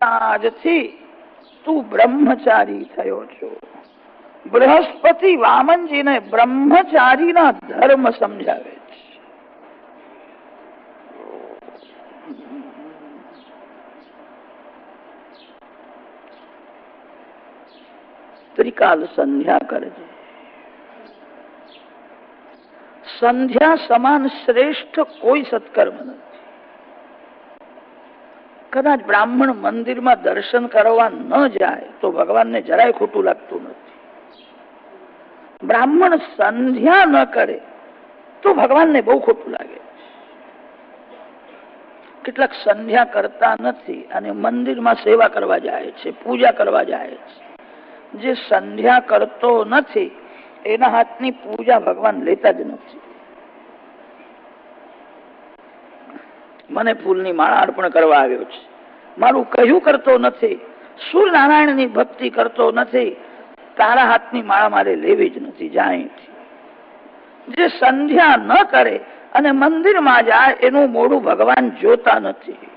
આજથી તું બ્રહ્મચારી થયો છો. બૃહસ્પતિ વામનજીને બ્રહ્મચારીના ધર્મ સમજાવે છે. ત્રિકાલ સંધ્યા કરજે. સંધ્યા સમાન શ્રેષ્ઠ કોઈ સત્કર્મ નથી. કદાચ બ્રાહ્મણ મંદિરમાં દર્શન કરવા ન જાય તો ભગવાનને જરાય ખોટું લાગતું નથી. બ્રાહ્મણ સંધ્યા ન કરે તો ભગવાનને બહુ ખોટું લાગે. કેટલાક સંધ્યા કરતા નથી અને મંદિરમાં સેવા કરવા જાય છે, પૂજા કરવા જાય છે. જે સંધ્યા કરતો નથી એના હાથની પૂજા ભગવાન લેતા જ નથી. મને ફૂલની માળા અર્પણ કરવા આવ્યો છે, મારું કહ્યું કરતો નથી, સૂર્યનારાયણની ભક્તિ કરતો નથી, તારા હાથની માળા મારે લેવી જ નથી. જાય જે સંધ્યા ન કરે અને મંદિરમાં જાય એનું મોઢું ભગવાન જોતા નથી.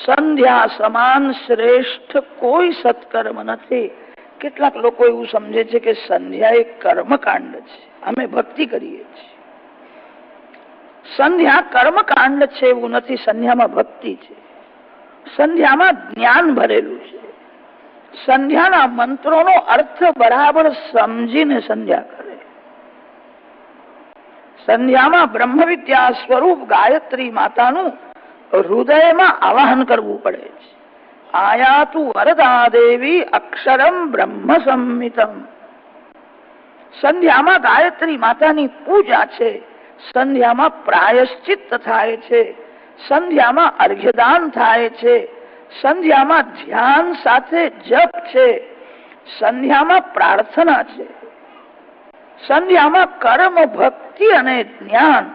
સંધ્યા સમાન શ્રેષ્ઠ કોઈ સત્કર્મ નથી. કેટલાક લોકો એવું સમજે છે કે સંધ્યા એક કર્મકાંડ છે, અમે ભક્તિ કરીએ છીએ. સંધ્યા કર્મકાંડ છે એવું નથી. સંધ્યામાં ભક્તિ છે, સંધ્યામાં જ્ઞાન ભરેલું છે. સંધ્યાના મંત્રોનો અર્થ બરાબર સમજીને સંધ્યા કરે. સંધ્યામાં બ્રહ્મ વિદ્યા સ્વરૂપ ગાયત્રી માતાનું હૃદયમાં આવાહન કરવું પડે છે. આયાતુ વરદા દેવી અક્ષરમ બ્રહ્મ સંમિતમ. સંધ્યામાં ગાયત્રી માતાની પૂજા છે. સંધ્યામાં પ્રાયશ્ચિત્ત થાય છે. સંધ્યામાં અર્ઘ્યદાન થાય છે. સંધ્યામાં ધ્યાન સાથે જપ છે. સંધ્યામાં પ્રાર્થના છે. સંધ્યામાં કર્મ, ભક્તિ અને જ્ઞાન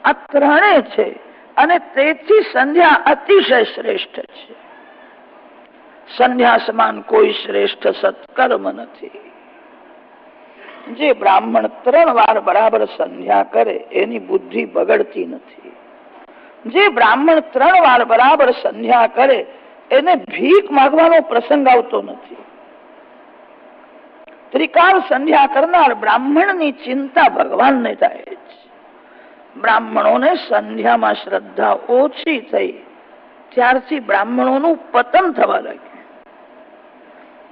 આ ત્રણે છે અને તેથી સંધ્યા અતિશય શ્રેષ્ઠ છે. સંધ્યા સમાન કોઈ શ્રેષ્ઠ સત્કર્મ નથી. જે બ્રાહ્મણ 3 વાર બરાબર સંધ્યા કરે એની બુદ્ધિ બગડતી નથી. જે બ્રાહ્મણ 3 વાર બરાબર સંધ્યા કરે એને ભીખ માંગવાનો પ્રસંગ આવતો નથી. ત્રિકાળ સંધ્યા કરનાર બ્રાહ્મણની ચિંતા ભગવાનને થાય છે. બ્રાહ્મણોને સંધ્યામાં શ્રદ્ધા ઓછી થઈ ત્યારથી બ્રાહ્મણોનું પતન થવા લાગ્યું.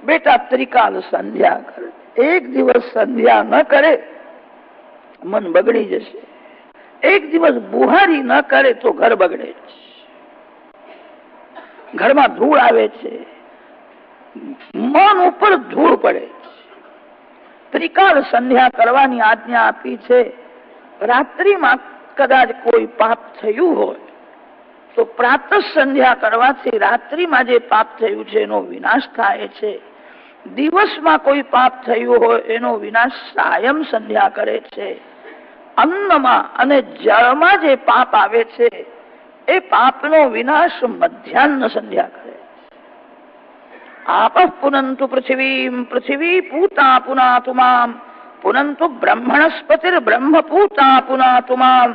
બેટા ત્રિકાલ સંધ્યા કરે. એક દિવસ સંધ્યા ન કરે મન બગડી જશે. એક દિવસ બુહારી ન કરે તો ઘર બગડે છે. ઘરમાં ધૂળ આવે છે, મન ઉપર ધૂળ પડે છે. ત્રિકાળ સંધ્યા કરવાની આજ્ઞા આપી છે. રાત્રિમાં કદાચ કોઈ પાપ થયું હોય તો પ્રાતઃ સંધ્યા કરવાથી રાત્રિમાં જે પાપ થયું છે એનો વિનાશ થાય છે. દિવસમાં કોઈ પાપ થયું હોય એનો વિનાશ સાયમ સંધ્યા કરે છે. અન્નમાં અને જળમાં જે પાપ આવે છે એ પાપનો વિનાશ મધ્યાહ્ન સંધ્યા કરે. આપઃ પુનંતુ પૃથિવીમ પૃથિવી પૂતા પુનાતુ મામ પુનંતુ બ્રહ્મણસ્પતિર બ્રહ્મ પૂતા પુનાતુ મામ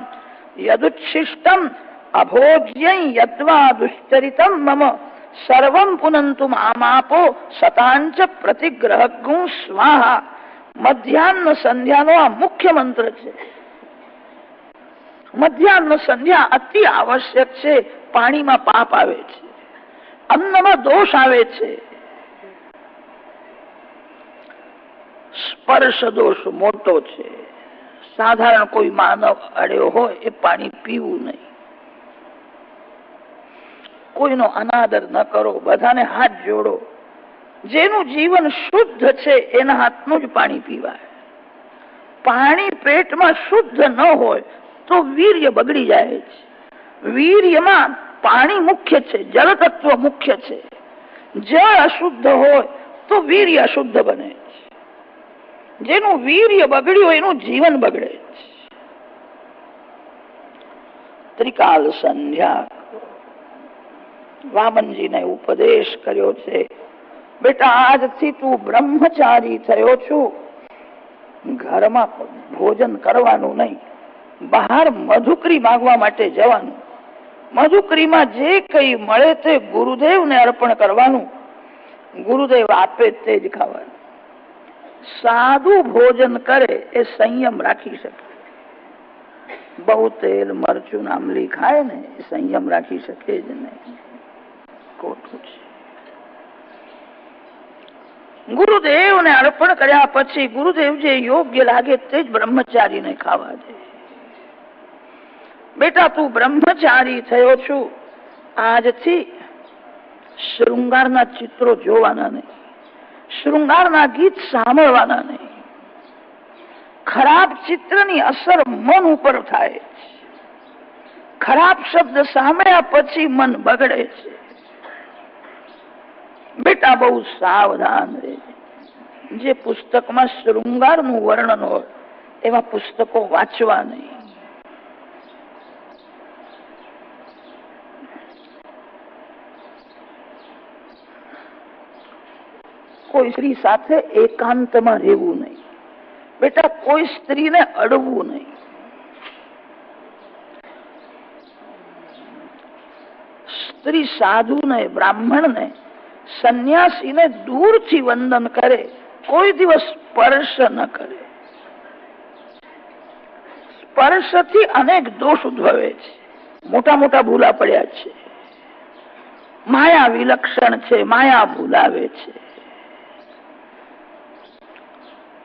યદુચ્છિષ્ટમ અભોજ્યં યદ્વા દુશ્ચરિતમ મમ સર્વમ પુનંતુ મામાપો શતાંચ પ્રતિગ્રહગુ સ્વાહા. મધ્યાહ્ન સંધ્યાનો આ મુખ્ય મંત્ર છે. મધ્યાહ્ન સંધ્યા અતિ આવશ્યક છે. પાણીમાં પાપ આવે છે, અન્નમાં દોષ આવે છે, સ્પર્શ દોષ મોટો છે. સાધારણ કોઈ માનવ અડ્યો હોય એ પાણી પીવું નહીં. કોઈનો અનાદર ન કરો, બધાને હાથ જોડો. જેનું જીવન શુદ્ધ છે એના હાથનું જ પાણી પીવાય. પાણી પેટમાં શુદ્ધ ન હોય તો વીર્ય બગડી જાય છે. વીર્યમાં પાણી મુખ્ય છે, જળ તત્વ મુખ્ય છે. જળ અશુદ્ધ હોય તો વીર્ય અશુદ્ધ બને છે. જેનું વીર્ય બગડ્યું એનું જીવન બગડે છે. ત્રિકાલ સંધ્યા વામનજીને ઉપદેશ કર્યો છે. બેટા આજથી તું બ્રહ્મચારી થયો છું. ઘરમાં ભોજન કરવાનું નહીં, બહાર મધુકરી માંગવા માટે જવાનું. મધુકરીમાં જે કઈ મળે તે ગુરુદેવને અર્પણ કરવાનું, ગુરુદેવ આપે તે જ ખાવાનું. સાદું ભોજન કરે એ સંયમ રાખી શકે. બહુ તેલ મરચું આમલી ખાય ને એ સંયમ રાખી શકે જ નહીં. ખોટું છે. ગુરુદેવને અર્પણ કર્યા પછી ગુરુદેવ જે યોગ્ય લાગે તે જ બ્રહ્મચારીને ખાવા દે. બેટા તું બ્રહ્મચારી થયો છું, આજથી શૃંગારના ચિત્રો જોવાના નહીં, શૃંગારના ગીત સાંભળવાના નહીં. ખરાબ ચિત્રની અસર મન ઉપર થાય છે. ખરાબ શબ્દ સાંભળ્યા પછી મન બગડે છે. બેટા બહુ સાવધાન રહેજે. જે પુસ્તકમાં શૃંગારનું વર્ણન હોય એવા પુસ્તકો વાંચવા નહીં. કોઈ સ્ત્રી સાથે એકાંતમાં રહેવું નહીં. બેટા કોઈ સ્ત્રીને અડવું નહીં. સ્ત્રી સાધુને, બ્રાહ્મણને, સંન્યાસીને દૂરથી વંદન કરે, કોઈ દિવસ સ્પર્શ ન કરે. સ્પર્શથી અનેક દોષ ઉદ્ભવે છે. મોટા મોટા ભૂલા પડ્યા છે. માયા વિલક્ષણ છે, માયા ભૂલાવે છે.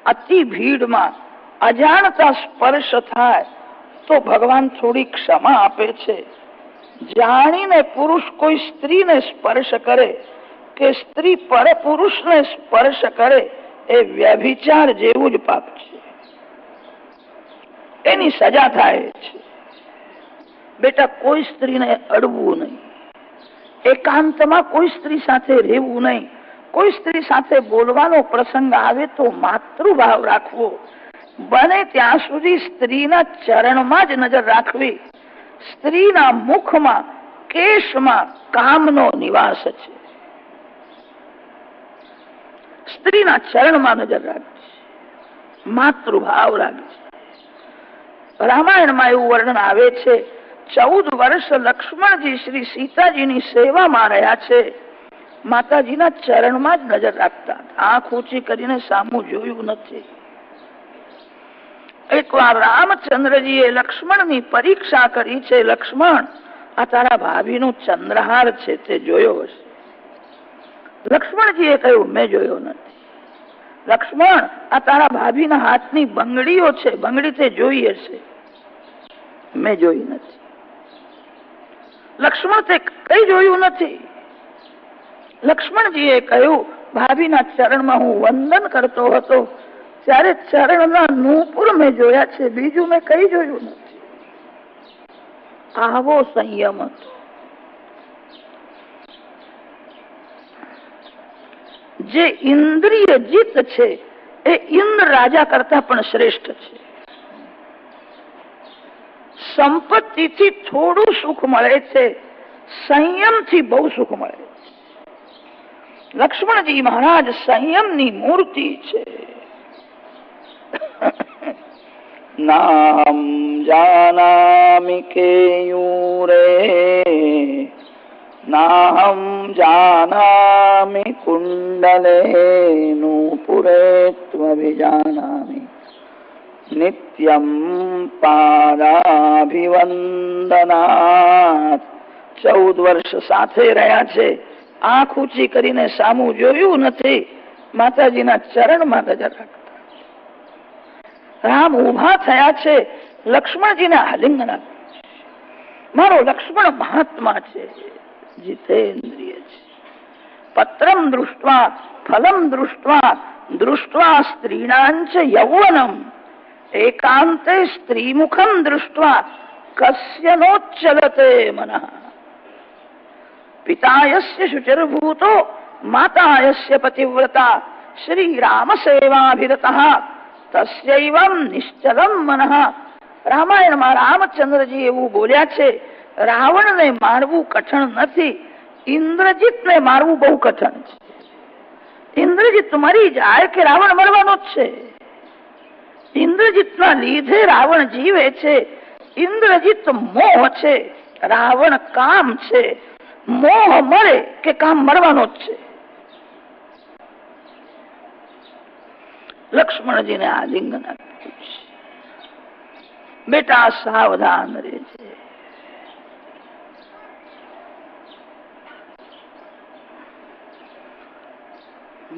અતિ ભીડમાં અજાણતા સ્પર્શ થાય તો ભગવાન થોડી ક્ષમા આપે છે. જાણીને પુરુષ કોઈ સ્ત્રીને સ્પર્શ કરે કે સ્ત્રી પર પુરુષને સ્પર્શ કરે એ વ્યભિચાર જેવું જ પાપ છે. એની સજા થાય છે. બેટા કોઈ સ્ત્રીને અડવું નહીં. એકાંતમાં કોઈ સ્ત્રી સાથે રહેવું નહીં. કોઈ સ્ત્રી સાથે બોલવાનો પ્રસંગ આવે તો માતૃભાવ રાખવો. બને ત્યાં સુધી સ્ત્રીના ચરણમાં જ નજર રાખવી. સ્ત્રીના મુખમાં, કેશમાં કામનો નિવાસ છે. સ્ત્રીના ચરણમાં નજર રાખવી. માતૃભાવ રાખવી. રામાયણમાં એવું વર્ણન આવે છે, 14 વર્ષ લક્ષ્મણજી શ્રી સીતાજીની સેવામાં રહ્યા છે. માતાજીના ચરણમાં જ નજર રાખતા. આંખ ઊંચી કરીને સામું જોયું નથી. એકવાર રામચંદ્રજીએ લક્ષ્મણની પરીક્ષા કરી છે. લક્ષ્મણ, આ તારા ભાભીનું ચંદ્રહાર છે, તે જોયો હશે. લક્ષ્મણજીએ કહ્યું, મેં જોયો નથી. લક્ષ્મણ, આ તારા ભાભીના હાથની બંગડીઓ છે, બંગડી તે જોઈ હશે. મેં જોઈ નથી. લક્ષ્મણ, તે કઈ જોયું નથી. લક્ષ્મણજીએ કહ્યું, ભાભીના ચરણમાં હું વંદન કરતો હતો ત્યારે ચરણના નૂપુર મેં જોયા છે, બીજું મેં કઈ જોયું નથી. આવો સંયમ હતો. જે ઇન્દ્રિય જીત છે એ ઇન્દ્ર રાજા કરતા પણ શ્રેષ્ઠ છે. સંપત્તિથી થોડું સુખ મળે છે, સંયમથી બહુ સુખ મળે છે. લક્ષ્મણજી મહારાજ સંયમની મૂર્તિ છે. નામ જાનામિ કેયુરે નાહમ જાનામિ કુંડલે નૂપુરે ત્વભિજાનામિ નિત્યમ પાદાભિવંદનાત. 14 વર્ષ સાથે રહ્યા છે. આંખ ઊંચી કરીને સામું જોયું નથી. માતાજીના ચરણમાં નજર રાખતા. રામ ઉભા થયા છે. લક્ષ્મણજીને આલિંગન આપ્યું. મારો લક્ષ્મણ મહાત્મા છે, જીતેન્દ્રિય છે. પત્રમ દૃષ્ટ્વા ફલમ દૃષ્ટ્વા દૃષ્ટ્વા સ્ત્રીણાંચ યૌવનમ એકાંતે સ્ત્રીમુખમ દૃષ્ટ્વા કસ્ય નોચ્ચલતે મનઃ. પિતાયસ્ય શુચિર્ભૂતો માતાયસ્ય પતિવ્રતા શ્રી રામ સેવાભિરતઃ તસ્યૈવમ નિશ્ચલમ મનઃ. રામાયણમાં રામચંદ્રજી એવું બોલ્યા છે, રાવણને મારવું કઠણ નથી, ઇન્દ્રજીતને મારવું બહુ કઠણ છે. ઇન્દ્રજીત મરી જાય કે રાવણ મરવાનો જ છે. ઇન્દ્રજીતના લીધે રાવણ જીવે છે. ઇન્દ્રજીત મોહ છે, રાવણ કામ છે, મોહ મરે કે કામ મરવાનો જ છે. લક્ષ્મણજીને આલિંગન આપ્યું છે. બેટા સાવધાન રહેજે.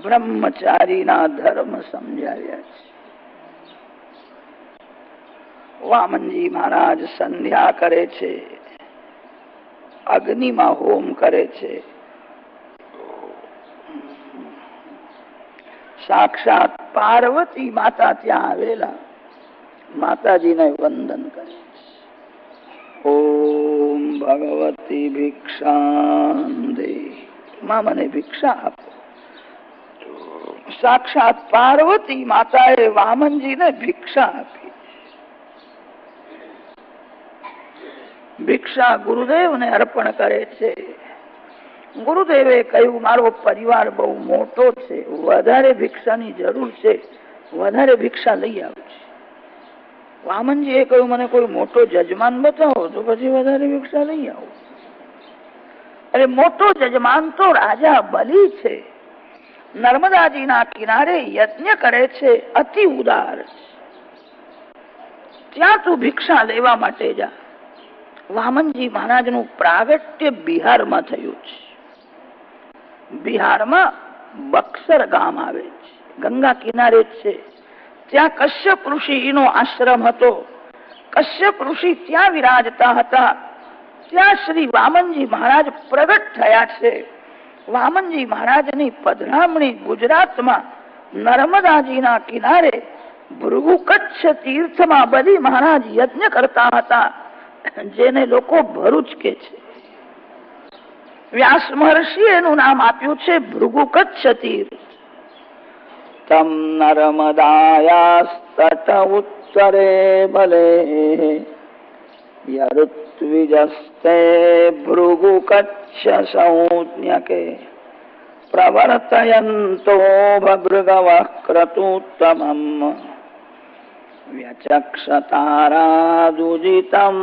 બ્રહ્મચારીના ધર્મ સમજાવ્યા છે. વામનજી મહારાજ સંધ્યા કરે છે, અગ્નિમાં હોમ કરે છે. સાક્ષાત પાર્વતી માતા ત્યાં આવેલા માતાજીને વંદન કરે છે. ઓમ ભગવતી ભિક્ષાંદે, માં મને ભિક્ષા આપો. સાક્ષાત પાર્વતી માતાએ વામનજીને ભિક્ષા આપી. ભિક્ષા ગુરુદેવને અર્પણ કરે છે. ગુરુદેવે કહ્યું મારો પરિવાર બહુ મોટો છે, વધારે ભિક્ષાની જરૂર છે, વધારે ભિક્ષા લઈ આવું છે. વામનજીએ કહ્યું મને કોઈ મોટો જજમાન બતાવો તો પછી વધારે ભિક્ષા લઈ આવું. અરે મોટો જજમાન તો રાજા બલિ છે, નર્મદાજીના કિનારે યજ્ઞ કરે છે, અતિ ઉદાર. ત્યાં તું ભિક્ષા લેવા માટે જા. વામનજી મહારાજનું પ્રાગટ્ય બિહારમાં થયું છે. બિહારમાં બક્સર ગામ આવે છે, ગંગા કિનારે છે. ત્યાં કશ્યપ ઋષિનો આશ્રમ હતો. કશ્યપ ઋષિ ત્યાં વિરાજતા હતા. ત્યાં શ્રી વામનજી મહારાજ પ્રગટ થયા છે. વામનજી મહારાજની પધરામણી ગુજરાતમાં નર્મદાજીના કિનારે ભૃગુ કચ્છ તીર્થમાં બલિ મહારાજ યજ્ઞ કરતા હતા, જેને લોકો ભરૂચ કે છે. વ્યાસ મહર્ષિ એનું નામ આપ્યું છે ભૃગુ કચ્છ તીર્થ. તમ નર્મદાયાસ્તટ ઉત્તરે બલે યરુત્વિજસ્તે ભૃગુ કચ્છ સંજ્ઞકે પ્રવર્તયન્તો ભૃગવઃ ક્રતુત્તમં વ્યચક્ષતારાદુજિતં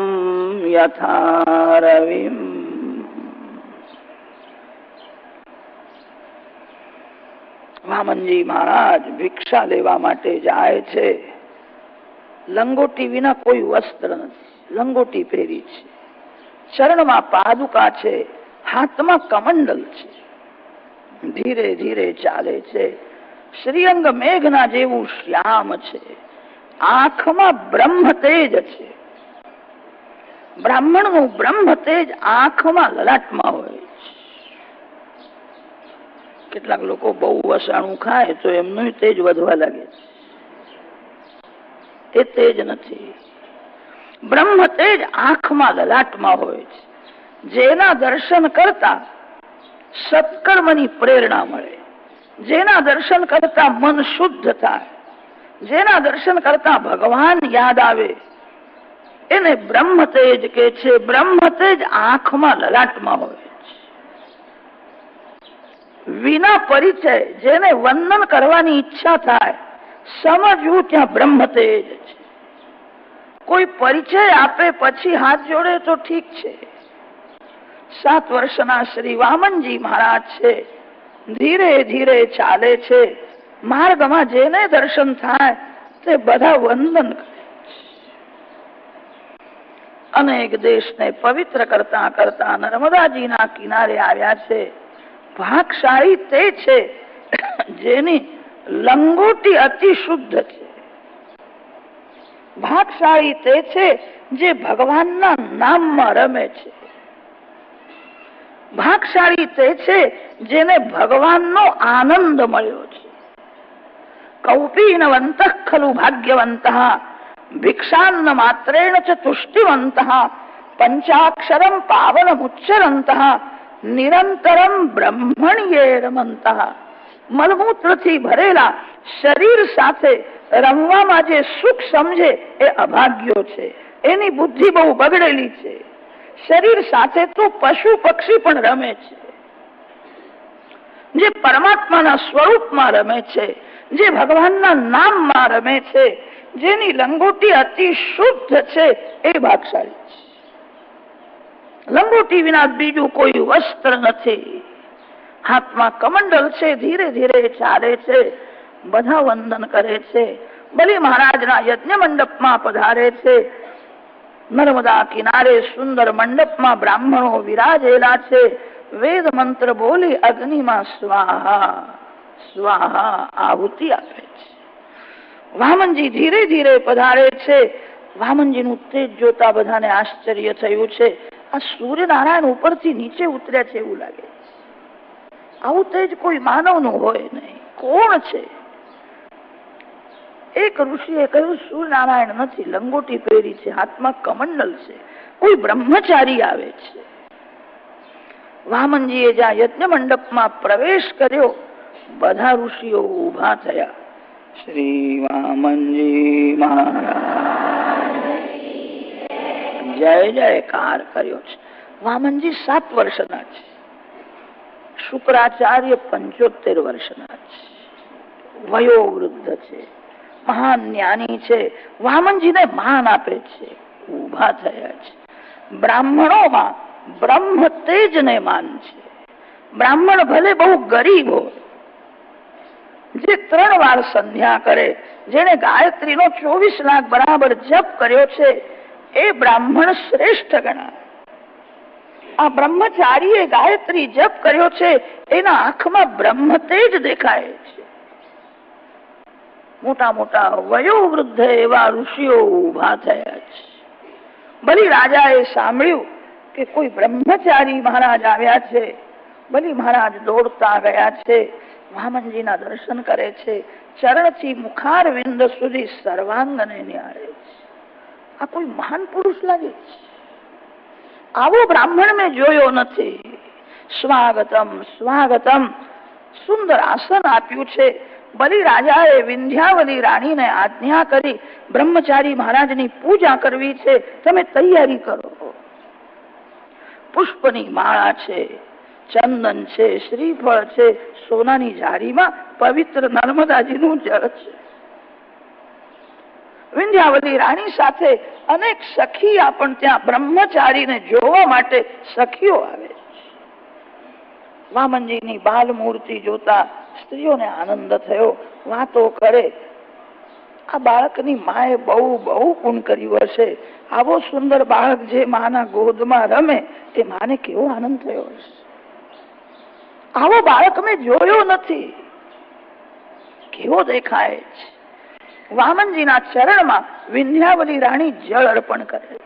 યથા રવિમ. વામનજી મહારાજ ભિક્ષા લેવા માટે જાય છે. લંગોટી વિના કોઈ વસ્ત્ર નથી, લંગોટી પહેરી છે. ચરણમાં પાદુકા છે, હાથમાં કમંડલ છે. ધીરે ધીરે ચાલે છે. શ્રીઅંગ મેઘના જેવું શ્યામ છે. આંખમાં બ્રહ્મ તેજ છે. બ્રાહ્મણનું બ્રહ્મ તેજ આંખમાં લલાટમાં હોય. કેટલાક લોકો બહુ વસાણું ખાય તો એમનું તેજ વધવા લાગે છે. એ તેજ નથી. બ્રહ્મ તેજ આંખમાં લલાટમાં હોય છે. જેના દર્શન કરતા સત્કર્મની પ્રેરણા મળે, જેના દર્શન કરતા મન શુદ્ધ થાય, જેના દર્શન કરતા ભગવાન યાદ આવે, એને બ્રહ્મ તેજ કે છે. બ્રહ્મ તેજ આંખમાં લલાટમાં હોય. વિના પરિચય જેને વંદન કરવાની ઈચ્છા થાય, સમજવું ત્યાં બ્રહ્મ તેજ છે. કોઈ પરિચય આપે પછી હાથ જોડે તો ઠીક છે. 7 વર્ષના શ્રી વામનજી મહારાજ છે. ધીરે ધીરે ચાલે છે. માર્ગમાં જેને દર્શન થાય તે બધા વંદન કરે છે. અનેક દેશને પવિત્ર કરતા કરતા નર્મદાજીના કિનારે આવ્યા છે. ભાગશાળી તે છે જેની લંગોટી અતિ શુદ્ધ છે. ભાગશાળી તે છે જે ભગવાનના નામમાં રમે છે. ભાગશાળી તે છે જેને ભગવાનનો આનંદ મળ્યો છે. કૌપીનવંત ખલુ ભાગ્યવંત ભિક્ષાન્ન માત્રેણ ચ તુષ્ટિવંત પંચાક્ષરમ પાવનમુચ્ચરંત નિરંતરમ બ્રહ્મણ્યે રમંત. મલમૂત્રથી ભરેલા શરીર સાથે રમવામાં જે સુખ સમજે એ અભાગ્યો છે. એની બુદ્ધિ બહુ બગડેલી છે. શરીર સાથે તો પશુ પક્ષી પણ રમે છે. જે પરમાત્માના સ્વરૂપમાં રમે છે, જે ભગવાનના નામમાં રમે છે, જેની લંગોટી અતિ શુદ્ધ છે, એ ભાગશાળી છે. લંગોટી વિના બીજું કોઈ વસ્ત્ર નથી. હાથમાં કમંડલ છે, ધીરે ધીરે ચાલે છે, બધા વંદન કરે છે. બલિ મહારાજના યજ્ઞ મંડપમાં પધારે છે. નર્મદા કિનારે સુંદર મંડપમાં બ્રાહ્મણો વિરાજેલા છે. વેદ મંત્ર બોલી અગ્નિમાં સ્વાહા સ્વાહા આહુતિ આપે છે. વામનજી ધીરે ધીરે પધારે છે. વામનજીનું તેજ જોતા બધાને આશ્ચર્ય થયું છે. આ સૂર્યનારાયણ ઉપરથી નીચે ઉતર્યા છે એવું લાગે. આવું તેજ કોઈ માનવનું હોય નહીં. કોણ છે? એક ઋષિએ કહ્યું સૂર્યનારાયણ નથી, લંગોટી પહેરી છે, હાથમાં કમંડલ છે, કોઈ બ્રહ્મચારી આવે છે. વામનજીએ જ્યાં યજ્ઞ મંડપમાં પ્રવેશ કર્યો, બધા ઋષિઓ ઉભા થયા. શ્રી વામનજી મહારાજ જય જયકાર કર્યો છે. વામનજી 7 વર્ષના છે. શુક્રાચાર્ય 75 વર્ષના છે. વયોવૃદ્ધ છે, મહાન જ્ઞાની છે. વામનજીને માન આપે છે. ઉભા થયા છે. બ્રાહ્મણોમાં બ્રહ્મ તેજને માન છે. બ્રાહ્મણ ભલે બહુ ગરીબ હોય, જે 3 વાર સંધ્યા કરે, જેને ગાયત્રીનો 24 લાખ બરાબર જપ કર્યો છે, એ બ્રાહ્મણ શ્રેષ્ઠ ગણાય. આ બ્રહ્મચારીએ ગાયત્રી જપ કર્યો છે, એના આંખમાં બ્રહ્મ તેજ દેખાય છે. મોટા મોટા વયોવૃદ્ધ એવા ઋષિઓ ઉભા થયા છે. બલિ રાજાએ સાંભળ્યું કે કોઈ બ્રહ્મચારી મહારાજ આવ્યા છે. બલિ મહારાજ દોડતા ગયા છે. વામનજીના દર્શન કરે છે. ચરણથી મુખારવિંદ સુધી સર્વાંગને નિહાળે છે. આ કોઈ મહાન પુરુષ લાગે છે. આવો બ્રાહ્મણ મેં જોયો નથી. સ્વાગતમ સ્વાગતમ. સુંદર આસન આપ્યું છે. બલિ રાજાએ વિંધ્યાવલી રાણીને આજ્ઞા કરી, બ્રહ્મચારી મહારાજની પૂજા કરવી છે, તમે તૈયારી કરો. પુષ્પની માળા છે, ચંદન છે, શ્રીફળ છે, સોનાની જારીમાં પવિત્ર નર્મદાજીનું જળ છે. વિંધ્યાવલી રાણી સાથે અનેક સખીયા પણ ત્યાં બ્રહ્મચારીને જોવા માટે સખીઓ આવે છે. વામનજીની બાલ મૂર્તિ જોતા સ્ત્રીઓને આનંદ થયો. વાતો કરે, આ બાળકની માએ બહુ બહુ પુણ્ય કર્યું હશે. આવો સુંદર બાળક જે માના ગોદમાં રમે, એ માને કેવો આનંદ થયો હશે. આવો બાળક મેં જોયો નથી. કેવો દેખાય છે. વામનજીના ચરણમાં વિંધ્યાવલી રાણી જળ અર્પણ કરે છે.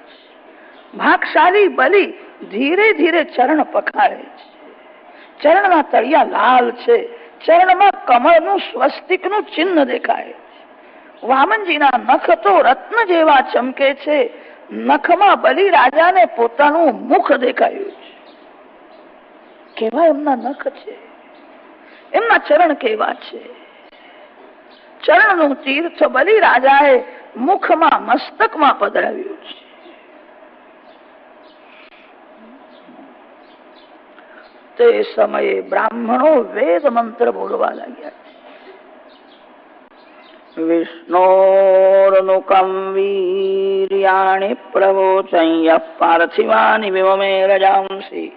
ભાગશાળી બલિ ધીરે ધીરે ચરણ પખારે છે. ચરણના તળિયા લાલ છે. ચરણમાં કમળનું સ્વસ્તિકનું ચિહ્ન દેખાય છે. વામનજીના નખ તો રત્ન જેવા ચમકે છે. નખમાં બલિ રાજાને પોતાનું મુખ દેખાયું છે. કેવા એમના નખ છે, એમના ચરણ કેવા છે. ચરણનું તીર્થ બલિ રાજાએ મુખમાં મસ્તકમાં પધરાવ્યું છે. તે સમયે બ્રાહ્મણો વેદ મંત્ર બોલવા લાગ્યા છે. વિષ્ણોર્નુકં વીર્યાણિ પ્રવોચય પાર્થિવાનિ વિમમે રજાંસી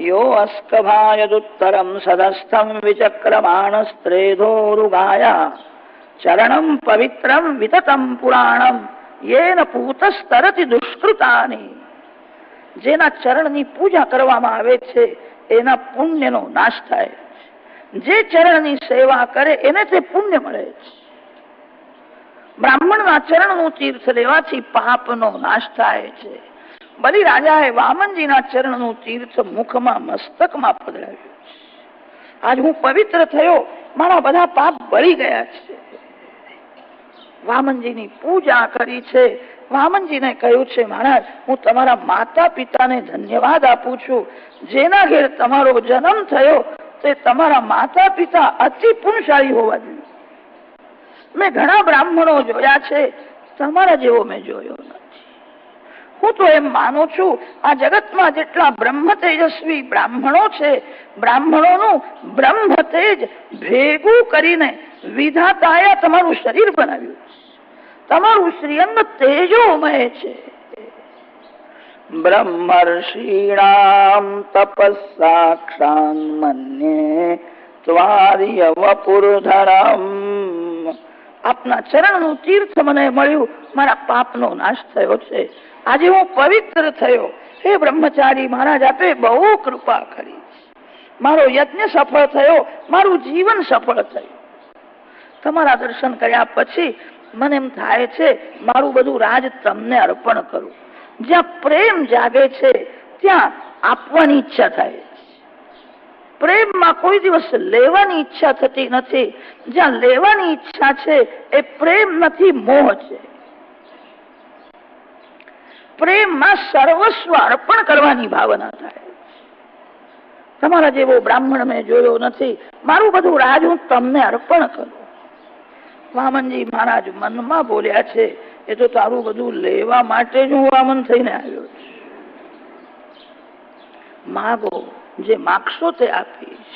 યો અસ્કભાયદુત્તરં સદસ્થં વિચક્રમાણસ્ત્રેધોરુગાયા ચરણમ પવિત્રમ વિતતમ પુરાણમ યેન પૂતસ્તરતિ દુષ્કૃતાની. જેના ચરણની પૂજા કરવામાં આવે છે, એના પુણ્યનો નાશ થાય છે. જે ચરણની સેવા કરે એને તે પુણ્ય મળે છે. બ્રાહ્મણના ચરણનું તીર્થ લેવાથી પાપનો નાશ થાય છે. બલિ રાજાએ વામનજીના ચરણનું તીર્થ મુખમાં મસ્તકમાં પધરાવ્યું છે. આજ હું પવિત્ર થયો, મારા બધા પાપ બળી ગયા છે. વામનજીની પૂજા કરી છે. વામનજીને કહ્યું છે, મહારાજ હું તમારા માતા પિતાને ધન્યવાદ આપું છું. જેના ઘેર તમારો જન્મ થયો તે તમારા માતા પિતા અતિ પુણ્યશાળી હોવા જોઈએ. મેં ઘણા બ્રાહ્મણો જોયા છે, તમારા જેવો મેં જોયો નથી. હું તો એમ માનું છું, આ જગતમાં જેટલા બ્રહ્મ તેજસ્વી બ્રાહ્મણો છે, બ્રાહ્મણોનું બ્રહ્મ તેજ ભેગું કરીને વિધાતાએ તમારું શરીર બનાવ્યું. તમારું શ્રીઅંગ તેજોમય છે. બ્રહ્મર્ષિણામ તપસ્સાક્ષાન મન્યે ત્વાર્ય વપુરધરમ. આપના ચરણનું તીર્થ મને મળ્યું, મારા પાપનો નાશ થયો છે, આજે હું પવિત્ર થયો. હે બ્રહ્મચારી મહારાજ, આપે બહુ કૃપા કરી, મારો યજ્ઞ સફળ થયો, મારું જીવન સફળ થયું. તમારા દર્શન કર્યા પછી મને એમ થાય છે મારું બધું રાજ તમને અર્પણ કરું. જ્યાં પ્રેમ જાગે છે ત્યાં આપવાની ઈચ્છા થાય છે. પ્રેમમાં કોઈ દિવસ લેવાની ઈચ્છા થતી નથી. જ્યાં લેવાની ઈચ્છા છે એ પ્રેમ નથી, મોહ છે. પ્રેમમાં સર્વસ્વ અર્પણ કરવાની ભાવના થાય. તમારા જેવો બ્રાહ્મણ મેં જોયો નથી, મારું બધું રાજ હું તમને અર્પણ કરું. વામનજી મહારાજ મનમાં બોલ્યા છે, એ તો તારું બધું લેવા માટે જ હું વામન થઈને આવ્યો છું. માગો, જે માગશો તે આપીશ.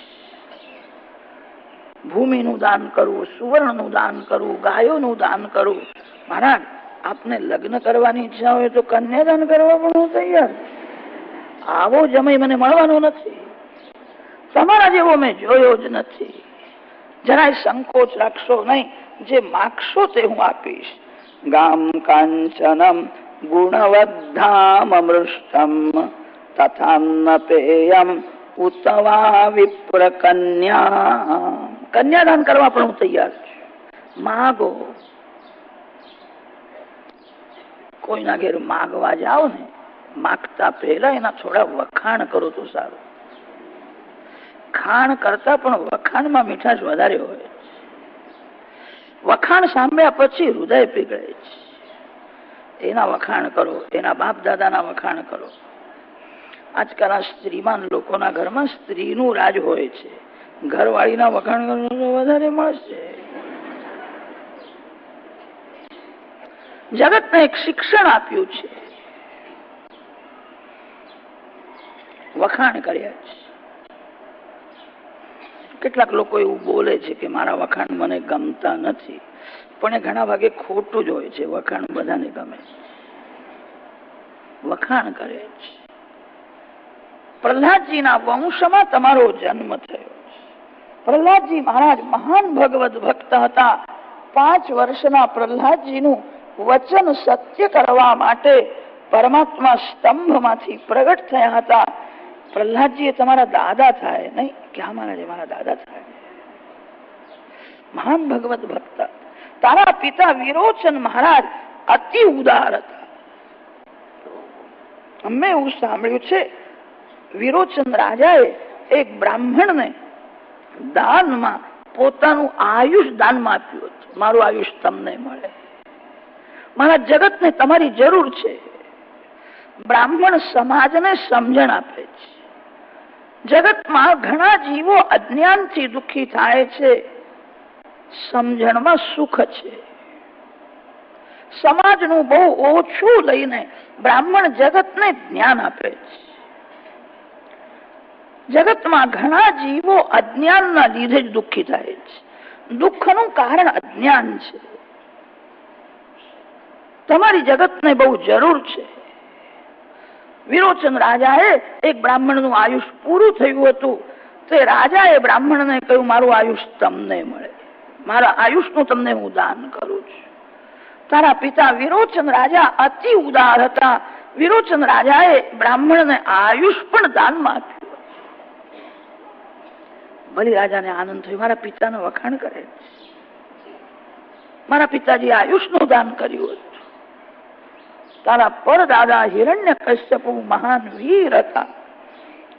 ભૂમિનું દાન કરવું, સુવર્ણનું દાન કરવું, ગાયોનું દાન કરવું. મહારાજ, આપને લગ્ન કરવાની ઈચ્છા હોય તો કન્યાદાન કરવા પણ હું તૈયાર. આવો જમાઈ મને મળવાનો નથી, તમારા જેવો મેં જોયો જ નથી. જરાય સંકોચ રાખશો નહીં, જે માગશો તે હું આપીશ. ગામ કાંચનમ ગુણવદ્ધામ અમૃષ્ટમ તથાન્ન પેયમ ઉતવા વિપ્ર કન્યા. કન્યાદાન કરવા પણ હું તૈયાર છું. માગો. કોઈના ઘેર માગવા જાઓ ને, માગતા પહેલા એના થોડા વખાણ કરો તો સારું. ખાણ કરતા પણ વખાણમાં મીઠાશ વધારે હોય. વખાણ સાંભળ્યા પછી હૃદય પીગળે છે. એના વખાણ કરો, એના બાપ દાદાના વખાણ કરો. આજકાલના સ્ત્રીમાન લોકોના ઘરમાં સ્ત્રીનું રાજ હોય છે. ઘરવાળીના વખાણ કરવાનું વધારે મળશે. જગતને એક શિક્ષણ આપ્યું છે, વખાણ કર્યા છે. કેટલાક લોકો એવું બોલે છે કે મારા વખાણ મને ગમતા નથી, પણ એ ઘણા ભાગે ખોટું જ હોય છે. વખાણ બધાને ગમે, વખાણ કરે છે. પ્રહલાદજીના વંશમાં તમારો જન્મ થયો. પ્રહલાદજી મહારાજ મહાન ભગવત ભક્ત હતા. 5 વર્ષના પ્રહલાદજીનું વચન સત્ય કરવા માટે પરમાત્મા સ્તંભમાંથી પ્રગટ થયા હતા. પ્રહલાદજી એ તમારા દાદા થાય નહીં? ક્યાં મારા દાદા થાય? મહાન ભગવત ભક્ત. તારા પિતા વિરોચન મહારાજ અતિ ઉદાર હતા. અમે એવું સાંભળ્યું છે, વિરોચન રાજાએ એક બ્રાહ્મણને દાનમાં પોતાનું આયુષ દાનમાં આપ્યું હતું. મારું આયુષ તમને મળે, મારા જગતને તમારી જરૂર છે. બ્રાહ્મણ સમાજને સમજણ આપે છે. જગતમાં ઘણા જીવો અજ્ઞાનથી દુઃખી થાય છે, સમજણમાં સુખ છે. સમાજનું બહુ ઓછું લઈને બ્રાહ્મણ જગતને જ્ઞાન આપે છે. જગતમાં ઘણા જીવો અજ્ઞાનના લીધે જ દુઃખી થાય છે. દુઃખનું કારણ અજ્ઞાન છે. તમારી જગતને બહુ જરૂર છે. વિરોચન રાજાએ એક બ્રાહ્મણનું આયુષ પૂરું થયું હતું. તે રાજાએ બ્રાહ્મણને કહ્યું, મારું આયુષ તમને મળે, મારા આયુષનું તમને હું દાન કરું છું. તારા પિતા વિરોચન રાજા અતિ ઉદાર હતા. વિરોચન રાજાએ બ્રાહ્મણને આયુષ પણ દાનમાં આપ્યું. બલિ રાજાને આનંદ થયો, મારા પિતાને વખાણ કરે, મારા પિતાજી આયુષનું દાન કર્યું હતું. તારા પરદાદા હિરણ્યકશ્યપુ મહાન વીર હતા.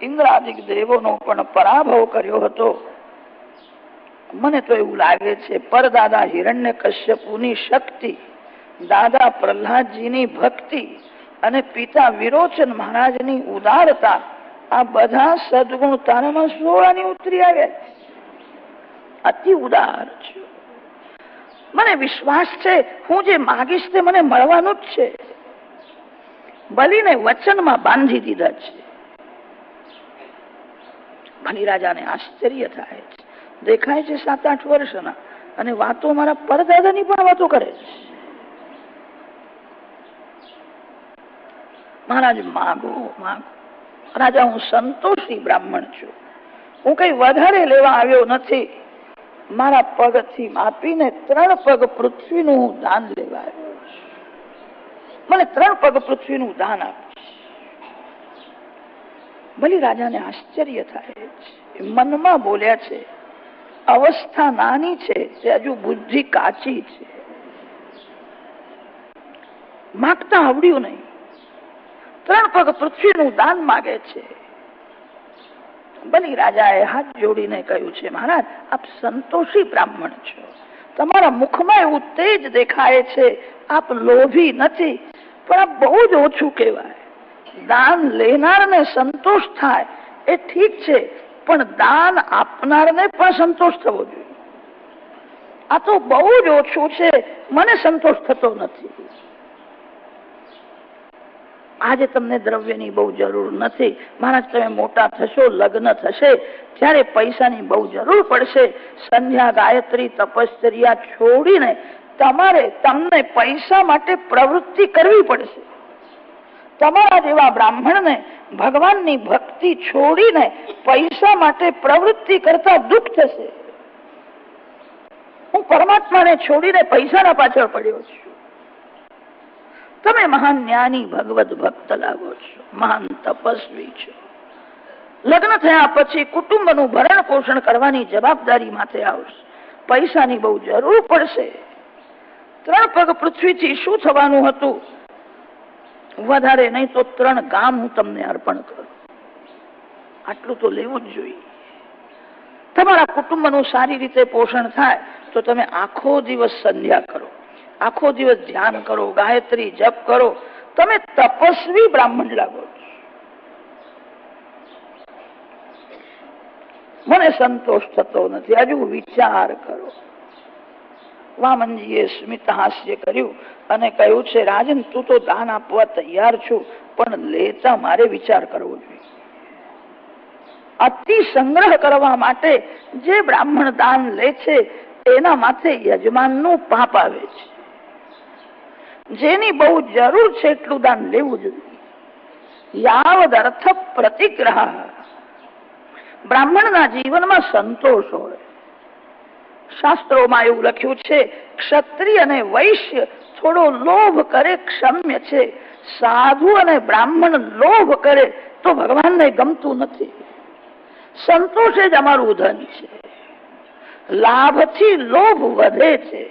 ઇન્દ્રાદિક દેવોનો પણ પરાભવ કર્યો હતો. મને તો એવું લાગે છે પરદાદા હિરણ્યકશ્યપુની શક્તિ, દાદા પ્રહલાદજીની ભક્તિ અને પિતા વિરોચન મહારાજની ઉદારતા, આ બધા સદગુણ તારામાં સોળાની ઉતરી આવ્યા. અતિ ઉદાર છે. મને વિશ્વાસ છે હું જે માગીશ તે મને મળવાનું જ છે. બલિને વચનમાં બાંધી દીધા છે. બલિ રાજાને આશ્ચર્ય થાય છે. દેખાય છે 7-8 વર્ષના, અને વાતો મારા પરદાદાની પણ વાતો કરે છે. મહારાજ માગો માગો. રાજા, હું સંતોષી બ્રાહ્મણ છું, હું કઈ વધારે લેવા આવ્યો નથી. મારા પગથી માપીને 3 પગ પૃથ્વીનું હું દાન લેવા આવ્યો છું. મને 3 પગ પૃથ્વીનું દાન આપ. ભલે રાજાને આશ્ચર્ય થાય છે, મનમાં બોલ્યા છે, અવસ્થા નાની છે, તે હજુ બુદ્ધિ કાચી છે, માગતા આવડ્યું નહીં. 3 પગ પૃથ્વીનું દાન માગે છે. બલિ રાજાએ હાથ જોડીને કહ્યું છે, મહારાજ, આપ સંતોષી બ્રાહ્મણ છો, તમારા મુખમાં એવું તેજ દેખાય છે, આપ લોભી નથી, પણ આ બહુ જ ઓછું કહેવાય. દાન લેનારને સંતોષ થાય એ ઠીક છે, પણ દાન આપનારને પણ સંતોષ થવો જોઈએ. આ તો બહુ જ ઓછું છે, મને સંતોષ થતો નથી. આજે તમને દ્રવ્યની બહુ જરૂર નથી મહારાજ, તમે મોટા થશો, લગ્ન થશે ત્યારે પૈસાની બહુ જરૂર પડશે. સંધ્યા, ગાયત્રી, તપશ્ચર્યા છોડીને તમને પૈસા માટે પ્રવૃત્તિ કરવી પડશે. તમારા જેવા બ્રાહ્મણને ભગવાનની ભક્તિ છોડીને પૈસા માટે પ્રવૃત્તિ કરતા દુઃખ થશે. હું પરમાત્માને છોડીને પૈસાના પાછળ પડ્યો છું. તમે મહાન જ્ઞાની ભગવત ભક્ત લાગો છો, મહાન તપસ્વી છો. લગ્ન થયા પછી કુટુંબનું ભરણ પોષણ કરવાની જવાબદારી માથે આવશે, પૈસાની બહુ જરૂર પડશે. 3 પગ પૃથ્વીથી શું થવાનું હતું? વધારે નહીં તો 3 ગામ હું તમને અર્પણ કરું. આટલું તો લેવું જ જોઈએ. તમારા કુટુંબનું સારી રીતે પોષણ થાય તો તમે આખો દિવસ સંધ્યા કરો, આખો દિવસ ધ્યાન કરો, ગાયત્રી જપ કરો, તમે તપસ્વી બ્રાહ્મણ લાગો છો. મને સંતોષ થતો નથી, હજુ વિચાર કરો. વામનજીએ સ્મિત હાસ્ય કર્યું અને કહ્યું છે, રાજન, તું તો દાન આપવા તૈયાર છું, પણ લેતા મારે વિચાર કરવો જોઈએ. અતિ સંગ્રહ કરવા માટે જે બ્રાહ્મણ દાન લે છે એના માથે યજમાનનું પાપ આવે છે. જેની બહુ જરૂર છે એટલું દાન લેવું જોઈએ. યાવદ અર્થ પ્રતિગ્રહ. બ્રાહ્મણના જીવનમાં સંતોષ હોય. શાસ્ત્રોમાં એવું લખ્યું છે, ક્ષત્રિય અને વૈશ્ય થોડો લોભ કરે ક્ષમ્ય છે, સાધુ અને બ્રાહ્મણ લોભ કરે તો ભગવાનને ગમતું નથી. સંતોષ જ અમારું ધન છે. લાભથી લોભ વધે છે.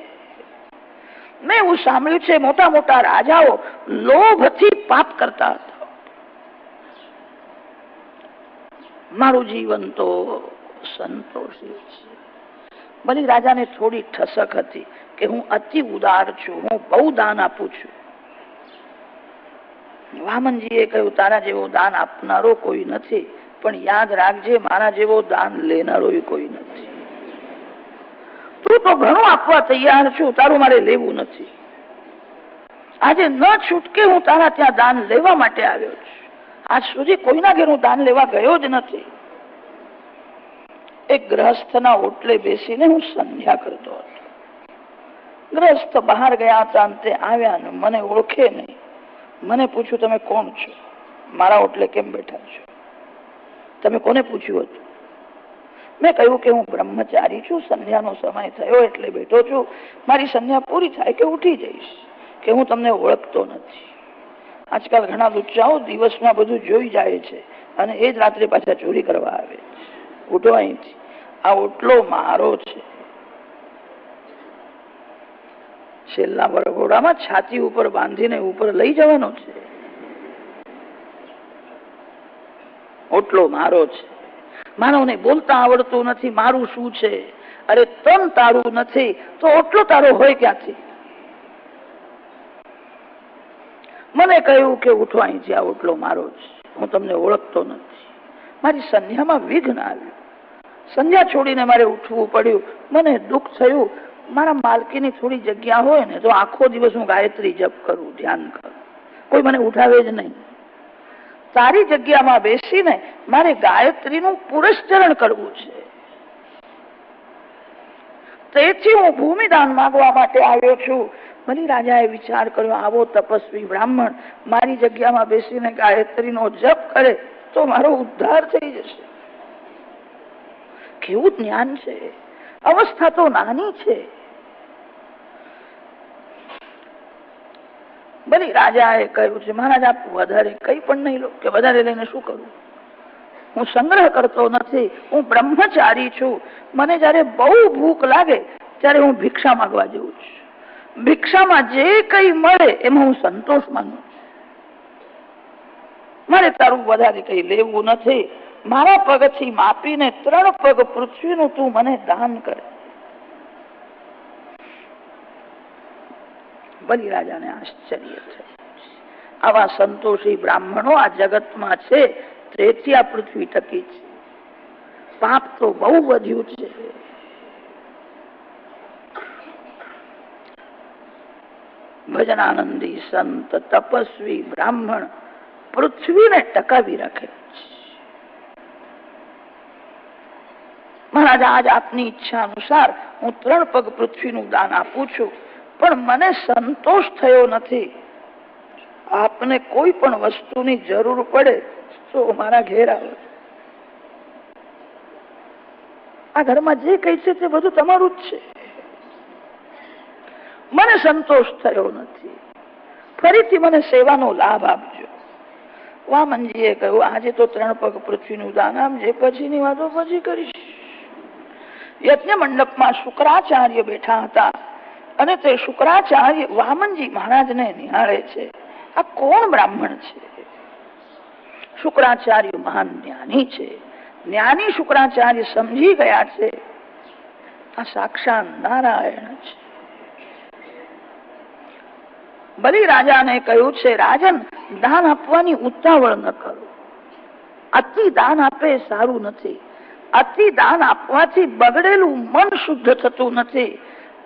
મેં એવું સાંભળ્યું છે, મોટા મોટા રાજાઓ લોભથી પાપ કરતા હતા. મારું જીવન તો સંતોષી છે. બલી રાજાને થોડી ઠસક હતી કે હું અતિ ઉદાર છું, હું બહુ દાન આપું છું. વામનજીએ કહ્યું, તારા જેવો દાન આપનારો કોઈ નથી, પણ યાદ રાખજે, મારા જેવો દાન લેનારો કોઈ નથી. તું તો ઘણું આપવા તૈયાર છું, તારું મારે લેવું નથી. આજે ન છૂટકે હું તારા ત્યાં દાન લેવા માટે આવ્યો છું. આજ સુધી કોઈના ઘેર હું દાન લેવા ગયો જ નથી. એક ગ્રહસ્થના ઓટલે બેસીને હું સંધ્યા કરતો હતો. ગ્રહસ્થ બહાર ગયા હતા, અંતે આવ્યા ને મને ઓળખે નહીં. મને પૂછ્યું, તમે કોણ છો? મારા ઓટલે કેમ બેઠા છો? તમે કોને પૂછ્યું હતું? મેં કહ્યું કે હું બ્રહ્મચારી છું, સંધ્યાનો સમય થયો એટલે બેઠો છું. મારી સંધ્યા પૂરી થાય કે ઉઠી જઈશ, કે હું તમને ઓળખતો નથી. આજકાલ ઘણા લુચ્ચાઓ દિવસમાં બધું જોઈ જાય છે અને એ જ રાત્રે પાછા ચોરી કરવા આવે છે. ઉઠો અહીંથી, આ ઓટલો મારો છે. છેલ્લા વરઘોડામાં છાતી ઉપર બાંધીને ઉપર લઈ જવાનો છે. ઓટલો મારો છે. માનવને બોલતા આવડતું નથી, મારું શું છે? અરે તન તારું નથી તો ઓટલો તારો હોય ક્યાંથી? મને કહ્યું કે ઉઠો અહીંથી, આ ઓટલો મારો છે, હું તમને ઓળખતો નથી. મારી સંધ્યામાં વિઘ્ન આવ્યું. સંધ્યા છોડીને મારે ઉઠવું પડ્યું. મને દુઃખ થયું. મારા માલકીની થોડી જગ્યા હોય ને તો આખો દિવસ હું ગાયત્રી જપ કરું, ધ્યાન કરું, કોઈ મને ઉઠાવે જ નહીં. તારી જગ્યામાં બેસીને મારે ગાયત્રીનું પુરસ્ચરણ કરવું છે. તેથી હું ભૂમિદાન માંગવા માટે આવ્યો છું. બલી રાજાએ વિચાર કર્યો, આવો તપસ્વી બ્રાહ્મણ મારી જગ્યામાં બેસીને ગાયત્રીનો જપ કરે તો મારો ઉદ્ધાર થઈ જશે. કેવું જ્ઞાન છે, અવસ્થા તો નાની છે. બલી રાજાએ કહ્યું છે, મહારાજ આપ વધારે કઈ પણ નહીં લો, કે વધારે લઈને શું કરું? હું સંગ્રહ કરતો નથી, હું બ્રહ્મચારી છું. મને જયારે બહુ ભૂખ લાગે ત્યારે હું ભિક્ષા માંગવા જઉં છું. ભિક્ષામાં જે કઈ મળે એમાં હું સંતોષ માનું છું. મારે તારું વધારે કઈ લેવું નથી. મારા પગથી માપીને 3 પગ પૃથ્વીનું તું મને દાન કરે. બલી રાજાને આશ્ચર્ય છે. આવા સંતોષી બ્રાહ્મણો આ જગતમાં છે, તેથી આ પૃથ્વી ટકી છે. પાપ તો બહુ વધ્યું છે. ભજનાનંદી સંત તપસ્વી બ્રાહ્મણ પૃથ્વીને ટકાવી રાખે છે. મહારાજ આજ આપની ઈચ્છા અનુસાર હું 3 પગ પૃથ્વીનું દાન આપું છું, પણ મને સંતોષ થયો નથી. આપને કોઈ પણ વસ્તુની જરૂર પડે તો મારા ઘેર આવે. આ ઘરમાં જે કઈ છે તે બધું તમારું જ છે. મને સંતોષ થયો નથી, ફરીથી મને સેવાનો લાભ આપજો. વામનજીએ કહ્યું, આજે તો 3 પગ પૃથ્વીનું દાન આપજે, પછીની વાતો પછી કરીશ. યજ્ઞ મંડપમાં શુક્રાચાર્ય બેઠા હતા અને તે શુક્રાચાર્ય વામનજી મહારાજને નિહાળે છે. આ કોણ બ્રાહ્મણ છે? શુક્રાચાર્ય મહાન જ્ઞાની છે. જ્ઞાની શુક્રાચાર્ય સમજી ગયા છે આ સાક્ષાત નારાયણ છે. બલી રાજાને કહ્યું છે, રાજન દાન આપવાની ઉતાવળ ન કરો. અતિ દાન આપે સારું નથી. અતિ દાન આપવાથી બગડેલું મન શુદ્ધ થતું નથી.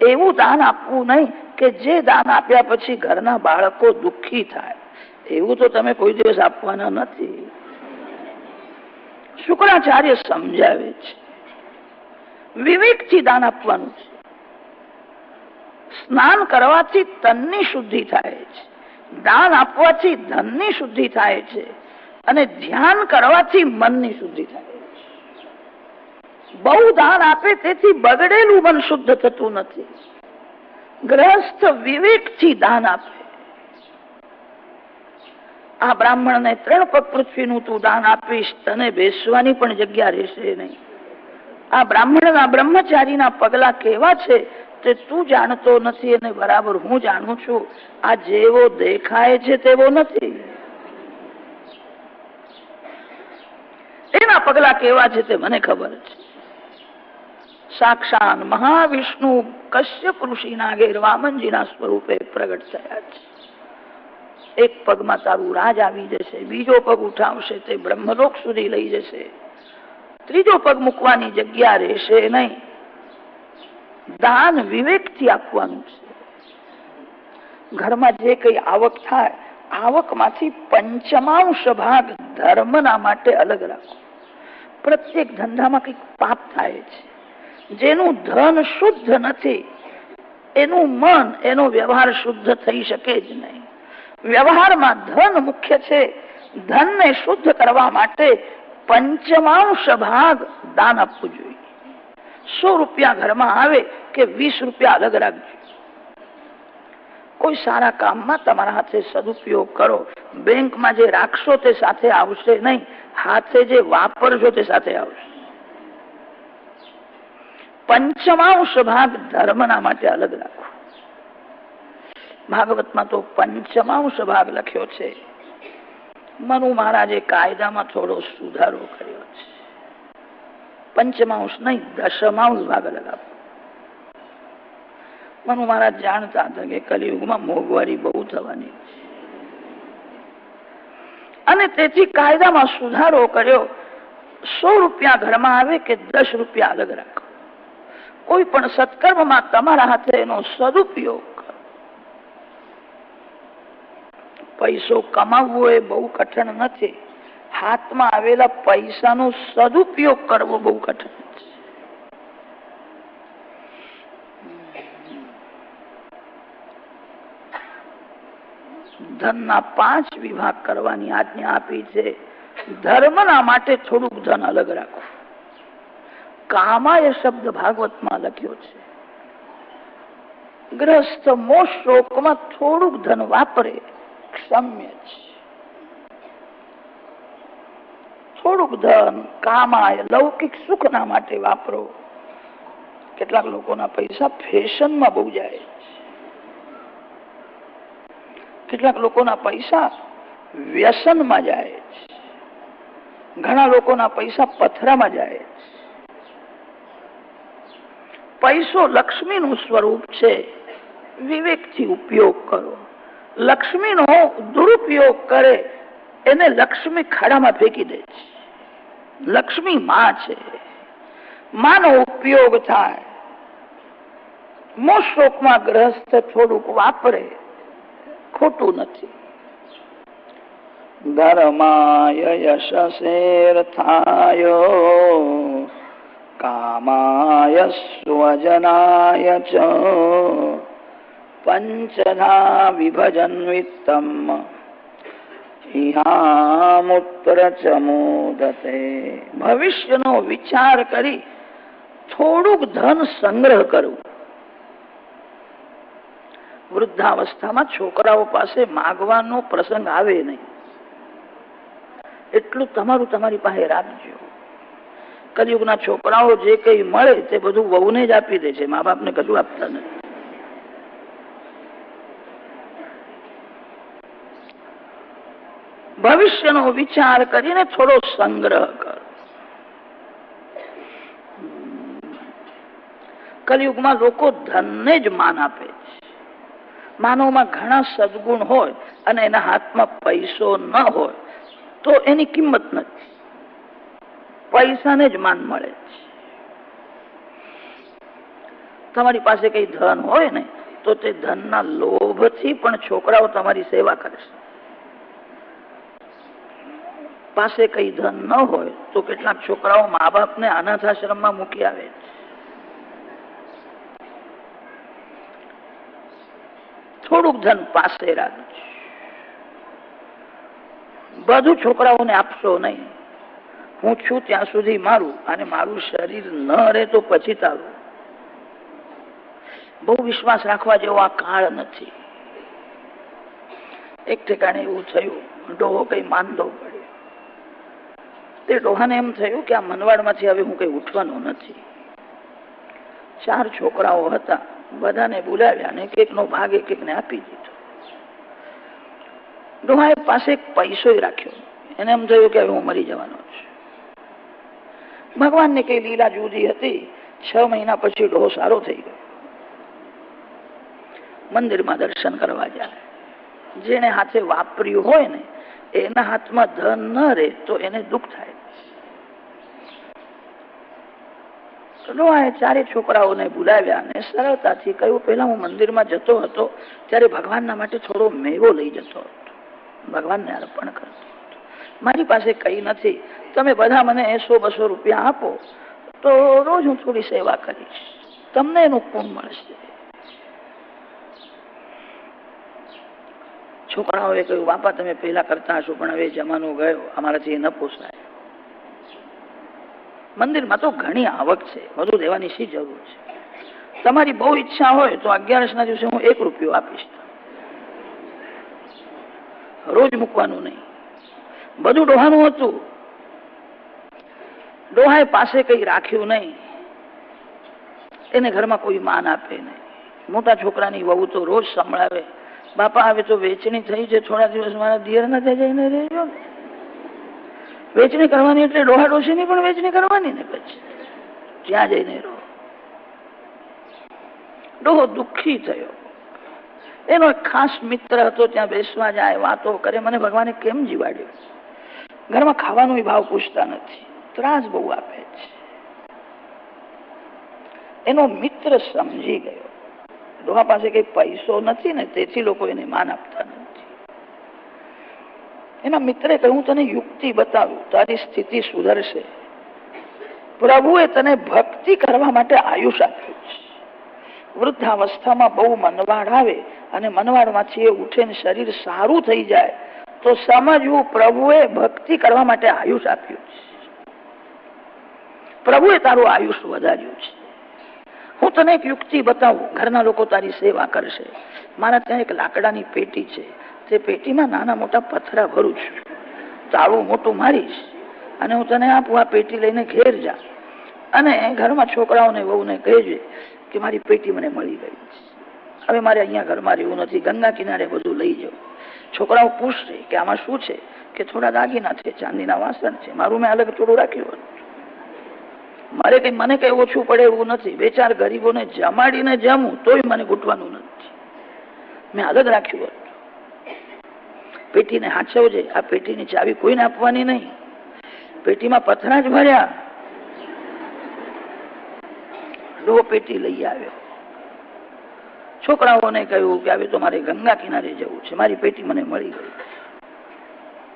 એવું દાન આપવું નહીં કે જે દાન આપ્યા પછી ઘરના બાળકો દુઃખી થાય. એવું તો તમે કોઈ દિવસ આપવાના નથી. શુક્રાચાર્ય સમજાવે છે, વિવેકથી દાન આપવાનું છે. સ્નાન કરવાથી તનની શુદ્ધિ થાય છે, દાન આપવાથી ધનની શુદ્ધિ થાય છે, અને ધ્યાન કરવાથી મનની શુદ્ધિ થાય છે. બહુ દાન આપે તેથી બગડેલું મન શુદ્ધ થતું નથી. ગ્રહસ્થ વિવેકથી દાન આપે. આ બ્રાહ્મણને 3 પગ પૃથ્વીનું તું દાન આપીશ, તને બેસવાની પણ જગ્યા રહેશે નહીં. આ બ્રાહ્મણના બ્રહ્મચારીના પગલા કેવા છે તે તું જાણતો નથી અને બરાબર હું જાણું છું. આ જેવો દેખાય છે તેવો નથી. એના પગલા કેવા છે તે મને ખબર છે. સાક્ષાત મહાવિષ્ણુ કશ્યપ ઋષિના ઘેર વામનજીના સ્વરૂપે પ્રગટ થયા છે. એક પગમાં તારું રાજ આવી જશે, બીજો પગ ઉઠાવશે તે બ્રહ્મલોક સુધી લઈ જશે, ત્રીજો પગ મૂકવાની જગ્યા રહેશે નહીં. દાન વિવેકથી આપવાનું છે. ઘરમાં જે કઈ આવક થાય, આવકમાંથી 5માંશ ભાગ ધર્મના માટે અલગ રાખો. પ્રત્યેક ધંધામાં કઈક પાપ થાય છે. જેનું ધન શુદ્ધ નથી એનું મન, એનો વ્યવહાર શુદ્ધ થઈ શકે જ નહીં. વ્યવહારમાં ધન મુખ્ય છે. ધનને શુદ્ધ કરવા માટે 5માંશ ભાગ દાન આપવું જોઈએ. 100 રૂપિયા ઘરમાં આવે કે 20 રૂપિયા અલગ રાખજો. કોઈ સારા કામમાં તમારા હાથે સદુપયોગ કરો. બેંકમાં જે રાખશો તે સાથે આવશે નહીં, હાથે જે વાપરશો તે સાથે આવશે. 5માંશ ભાગ ધર્મના માટે અલગ રાખો. ભાગવતમાં તો 5માંશ ભાગ લખ્યો છે. મનુ મહારાજે કાયદામાં થોડો સુધારો કર્યો છે. 5માંશ નહીં, 10માંશ ભાગ અલગ આપો. મનુ મહારાજ જાણતા હતા કે કલિયુગમાં મોંઘવારી બહુ થવાની છે અને તેથી કાયદામાં સુધારો કર્યો. 100 રૂપિયા ઘરમાં આવે કે 10 રૂપિયા અલગ રાખો. કોઈ પણ સત્કર્મમાં તમારા હાથે એનો સદુપયોગ કરો. પૈસો કમાવવો એ બહુ કઠણ નથી. હાથમાં આવેલા પૈસાનો સદુપયોગ કરવો બહુ કઠણ છે. ધનના 5 વિભાગ કરવાની આજ્ઞા આપી છે. ધર્મના માટે થોડુંક ધન અલગ રાખવું. કામાય શબ્દ ભાગવતમાં લખ્યો છે. ગ્રસ્થ મોક્ષ શોકમાં થોડુંક ધન વાપરે ક્ષમ્ય છે. થોડુંક ધન કામાય લૌકિક સુખના માટે વાપરો. કેટલાક લોકોના પૈસા ફેશનમાં બહુ જાય, કેટલાક લોકોના પૈસા વ્યસનમાં જાય, ઘણા લોકોના પૈસા પથરામાં જાય. પૈસો લક્ષ્મીનું સ્વરૂપ છે, વિવેકથી ઉપયોગ કરો. લક્ષ્મીનો દુરુપયોગ કરે એને લક્ષ્મી ખાડામાં ફેંકી દે છે. લક્ષ્મી માં છે, માનો ઉપયોગ થાય. મોક્ષોકમાં ગ્રસ્ત થોડુંક વાપરે ખોટું નથી. ધર્માય યશસેર્થાય કામાય સ્વજનાય ચ પંચધા વિભજન વિત્તમ ઇહામુત્ર ચ મોદતે. ભવિષ્યનો વિચાર કરી થોડુંક ધન સંગ્રહ કરવું. વૃદ્ધાવસ્થામાં છોકરાઓ પાસે માગવાનો પ્રસંગ આવે નહીં, એટલું તમારું તમારી પાસે રાખજો. કલયુગના છોકરાઓ જે કઈ મળે તે બધું વહુને જ આપી દે છે, મા બાપને કશું આપતા નથી. ભવિષ્યનો વિચાર કરીને થોડો સંગ્રહ કરો. કલયુગમાં લોકો ધનને જ માન આપે છે. માનવમાં ઘણા સદગુણ હોય અને એના હાથમાં પૈસો ન હોય તો એની કિંમત નથી. પૈસાને જ માન મળે છે. તમારી પાસે કઈ ધન હોય ને તો તે ધનના લોભથી પણ છોકરાઓ તમારી સેવા કરશે. પાસે કઈ ધન ન હોય તો કેટલાક છોકરાઓ મા બાપને અનાથાશ્રમમાં મૂકી આવે છે. થોડુંક ધન પાસે રાખજો. બધું છોકરાઓને આપશો નહીં. હું છું ત્યાં સુધી મારું, અને મારું શરીર ન રહે તો પછી તારું. બહુ વિશ્વાસ રાખવા જેવો આ કાળ નથી. એક ઠેકાણે એવું થયું, ડોહો કઈ માંદો પડ્યો. તે ડોહાને એમ થયું કે આ મનવાડમાંથી હવે હું કઈ ઉઠવાનો નથી. 4 છોકરાઓ હતા, બધાને બોલાવ્યા અને એકનો ભાગ એકને આપી દીધો. ડોહાએ પાસે પૈસો રાખ્યો. એને એમ થયું કે હવે હું મરી જવાનો છું. ભગવાનને કઈ લીલા જુદી હતી. 6 મહિના પછી ડોહો સારો થઈ ગયો. મંદિરમાં દર્શન કરવા જાય. જેને હાથે વાપર્યું હોય ને એના હાથમાં ધન ન રહે તો એને દુઃખ થાય. ડોહાએ 4 છોકરાઓને બોલાવ્યા અને સરળતાથી કહ્યું, પેલા હું મંદિરમાં જતો હતો ત્યારે ભગવાનના માટે થોડો મેવો લઈ જતો હતો, ભગવાનને અર્પણ કરતો હતો. મારી પાસે કઈ નથી, તમે બધા મને 100-200 રૂપિયા આપો તો રોજ હું થોડી સેવા કરીશ, તમને એનું પુણ્ય મળશે. છોકરાઓએ કહ્યું, બાપા તમે પહેલા કરતા હશો પણ હવે જમાનો ગયો, અમારાથી ન પોસાય. મંદિરમાં તો ઘણી આવક છે, વધુ દેવાની શી જરૂર છે? તમારી બહુ ઈચ્છા હોય તો 11ના દિવસે હું 1 રૂપિયો આપીશ. રોજ મૂકવાનું નહીં. બધું ડોહાનું હતું. ડોહાએ પાસે કઈ રાખ્યું નહીં. એને ઘરમાં કોઈ માન આપે નહીં. મોટા છોકરાની વહુ તો રોજ સંભળાવે, બાપા હવે તો વેચણી થઈ છે, થોડા દિવસ મારા દિયરના ત્યાં જઈને રહેજો. વેચણી કરવાની એટલે ડોહા ડોશીની પણ વેચણી કરવાની ને, પછી ત્યાં જઈને રહો. ડોહો દુઃખી થયો. એનો એક ખાસ મિત્ર હતો, ત્યાં બેસવા જાય, વાતો કરે. મને ભગવાને કેમ જીવાડ્યો? ઘરમાં ખાવાનો ભાવ પૂછતા નથી, ત્રાસ બહુ આપે છે. એનો મિત્ર સમજી ગયો ડોહા પાસે કઈ પૈસો નથી ને તેથી લોકો એને માન આપતા નથી. એના મિત્રે કહ્યું, તને યુક્તિ બતાવ્યું, તારી સ્થિતિ સુધરશે. પ્રભુએ તને ભક્તિ કરવા માટે આયુષ આપ્યું છે. વૃદ્ધાવસ્થામાં બહુ મનવાડ આવે અને મનવાડમાંથી એ ઉઠે ને શરીર સારું થઈ જાય તો સમજવું પ્રભુએ ભક્તિ કરવા માટે આયુષ આપ્યું છે. પ્રભુએ તારું આયુષ વધાર્યું છે. હું તને એક યુક્તિ બતાવું, ઘરના લોકો તારી સેવા કરશે. મારા ત્યાં એક લાકડાની પેટી છે, તે પેટીમાં નાના મોટા પથરા ભરું છું, તાળું મોટું મારીશ અને હું તને આપું. આ પેટી લઈને ઘેર જા અને ઘરમાં છોકરાઓને વહુને કહેજે કે મારી પેટી મને મળી ગઈ છે. હવે મારે અહીંયા ઘરમાં રહેવું નથી, ગંગા કિનારે બધું લઈ જાઉં. છોકરાઓ પૂછશે કે આમાં શું છે, કે થોડા દાગીના છે, ચાંદીના વાસણ છે, મારું મેં અલગ થોડું રાખ્યું. મને કઈ ઓછું પડે એવું નથી. 2-4 ગરીબોને જમાડીને જમું તોય મને ઘૂંટવાનું નથી. મેં અલગ રાખ્યું હતું. પેટીને હાચવજે. આ પેટીની ચાવી કોઈને આપવાની નહીં. પેટીમાં પથરા જ ભર્યા. ડો પેટી લઈ આવ્યો. છોકરાઓને કહ્યું કે હવે તો મારે ગંગા કિનારે જવું છે, મારી પેટી મને મળી ગઈ.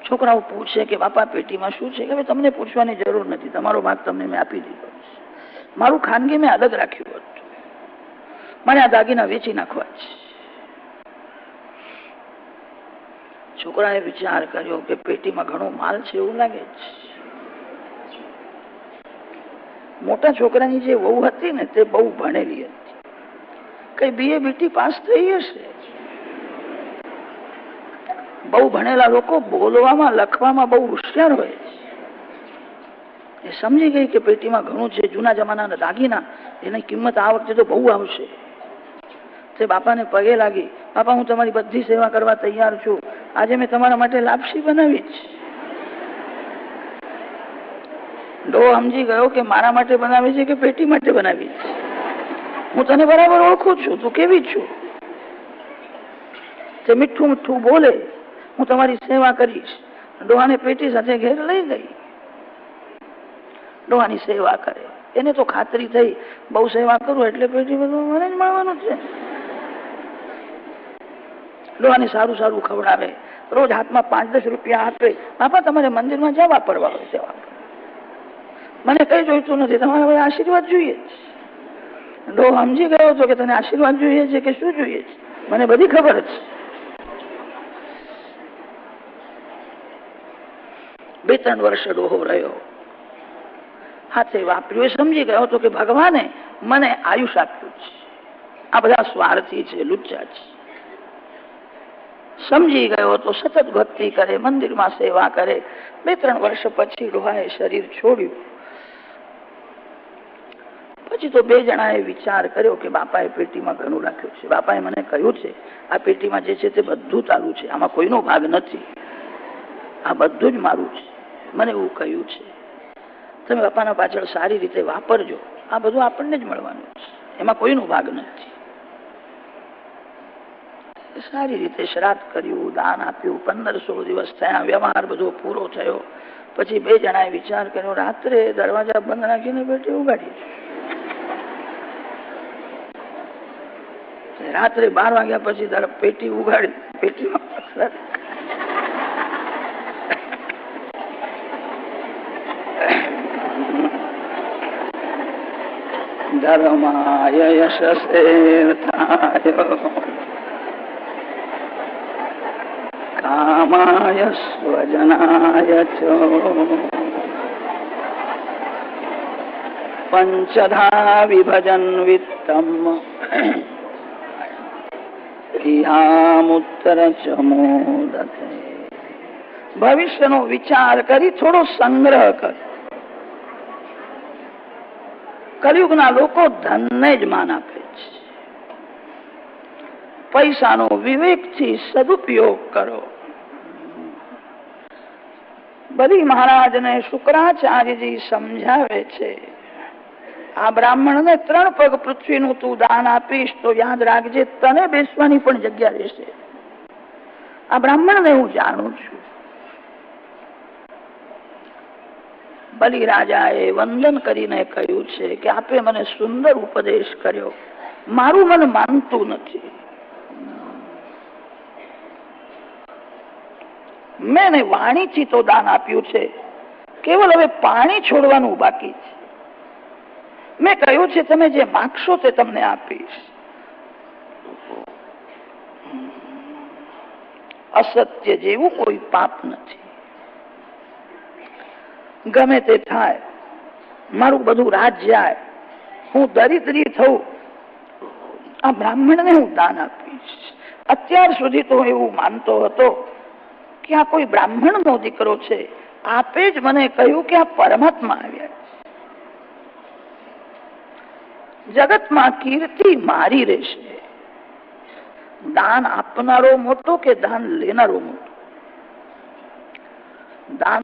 છોકરાઓ પૂછે કે બાપા પેટીમાં શું છે? કે તમને પૂછવાની જરૂર નથી, તમારો ભાગ તમને મેં આપી દીધો. મારું ખાનગી મેં અલગ રાખ્યું હતું. મારે આ દાગીના વેચી નાખવા છે. છોકરાએ વિચાર કર્યો કે પેટીમાં ઘણો માલ છે એવું લાગે છે. મોટા છોકરાની જે વહુ હતી ને તે બહુ ભણેલી હતી, કઈ BA BT પાસ થઈ હશે. બહુ ભણેલા લોકો બોલવામાં લખવામાં બહુ હોશિયાર હોય છે. એ સમજી ગઈ કે પેટીમાં ઘણું છે. જૂના જમાનાના દાગીના, એની કિંમત આ વખતે તો બહુ આવશે. તે બાપાને પગે લાગી, બાપા હું તમારી બધી સેવા કરવા તૈયાર છું. આજે મેં તમારા માટે લાપસી બનાવી છે. ડો સમજી ગયો કે મારા માટે બનાવી છે કે પેટી માટે બનાવી છે. હું તને બરાબર ઓળખું છું, તું કેવી છું. તે મીઠું મીઠું બોલે, હું તમારી સેવા કરીશ. ડોહાને પેટી સાથે ઘેર લઈ ગઈ. ડોહાની સેવા કરે. એને તો ખાતરી થઈ બહુ સેવા કરું એટલે પેટી બધું મને જ મળવાનું છે. ડોહાને સારું સારું ખવડાવે, રોજ હાથમાં 5-10 રૂપિયા આપે. બાપા તમારે મંદિરમાં જ્યાં વાપરવા હોય ત્યાં વાપરો, મને કઈ જોઈતું નથી, તમારે હવે આશીર્વાદ જોઈએ છે. ડો સમજી ગયો હતો કે તને આશીર્વાદ જોઈએ છે કે શું જોઈએ છે, મને બધી ખબર છે. 2-3 વર્ષ ડોહો રહ્યો, હાથે વાપર્યું. સમજી ગયો હતો કે ભગવાને મને આયુષ આપ્યું છે. આ બધા સ્વાર્થી છે, લુચ્ચા છે. સમજી ગયો તો સતત ભક્તિ કરે, મંદિરમાં સેવા કરે. 2-3 વર્ષ પછી ડોહાએ શરીર છોડ્યું. પછી તો 2 જણાએ વિચાર કર્યો કે બાપાએ પેટીમાં ઘણું રાખ્યું છે. બાપાએ મને કહ્યું છે આ પેટીમાં જે છે તે બધું તારું છે, આમાં કોઈનો ભાગ નથી, આ બધું જ મારું છે. મને એવું કહ્યું છે તમે બાપાના પાછળ સારી રીતે વાપરજો, આ બધું આપણને જ મળવાનું છે, એમાં કોઈનો ભાગ નથી. સારી રીતે શ્રાદ્ધ કર્યું, દાન આપ્યું. 15-16 દિવસ થયા, વ્યવહાર બધો પૂરો થયો. પછી 2 જણાએ વિચાર કર્યો રાત્રે દરવાજા બંધ રાખીને પેટી ઉગાડી. રાત્રે 12 વાગ્યા પછી પેટી ઉગાડી. પેટીમાં ધર્માય યશસેર્થાય કામાય સ્વજનાય ચ પંચધા વિભજન વિત્તમ ઇહામુત્તર ચમોદતે. ભવિષ્યનો વિચાર કરી થોડો સંગ્રહ કર. કલયુગના લોકો ધનને જ માન આપે છે. પૈસાનો વિવેકથી સદુપયોગ કરો. બલી મહારાજને શુક્રાચાર્યજી સમજાવે છે આ બ્રાહ્મણને 3 પગ પૃથ્વીનું તું દાન આપીશ તો યાદ રાખજે તને બેસવાની પણ જગ્યા રહેશે. આ બ્રાહ્મણને હું જાણું છું. બલિ રાજાએ વંદન કરીને કહ્યું છે કે આપે મને સુંદર ઉપદેશ કર્યો, મારું મન માનતું નથી. મેં વાણીથી તો દાન આપ્યું છે, કેવલ હવે પાણી છોડવાનું બાકી છે. મેં કહ્યું છે તમે જે માગશો તે તમને આપીશ. અસત્ય જેવું કોઈ પાપ નથી. ગમે તે થાય, મારું બધું રાજ જાય, હું દરિદ્રી થઉં, આ બ્રાહ્મણને હું દાન આપીશ. અત્યાર સુધી તો એવું માનતો હતો કે આ કોઈ બ્રાહ્મણનો દીકરો છે. આપે જ મને કહ્યું કે આ પરમાત્મા આવ્યા. જગતમાં કીર્તિ મારી રહેશે. દાન આપનારો મોટો કે દાન લેનારો મોટો? દાન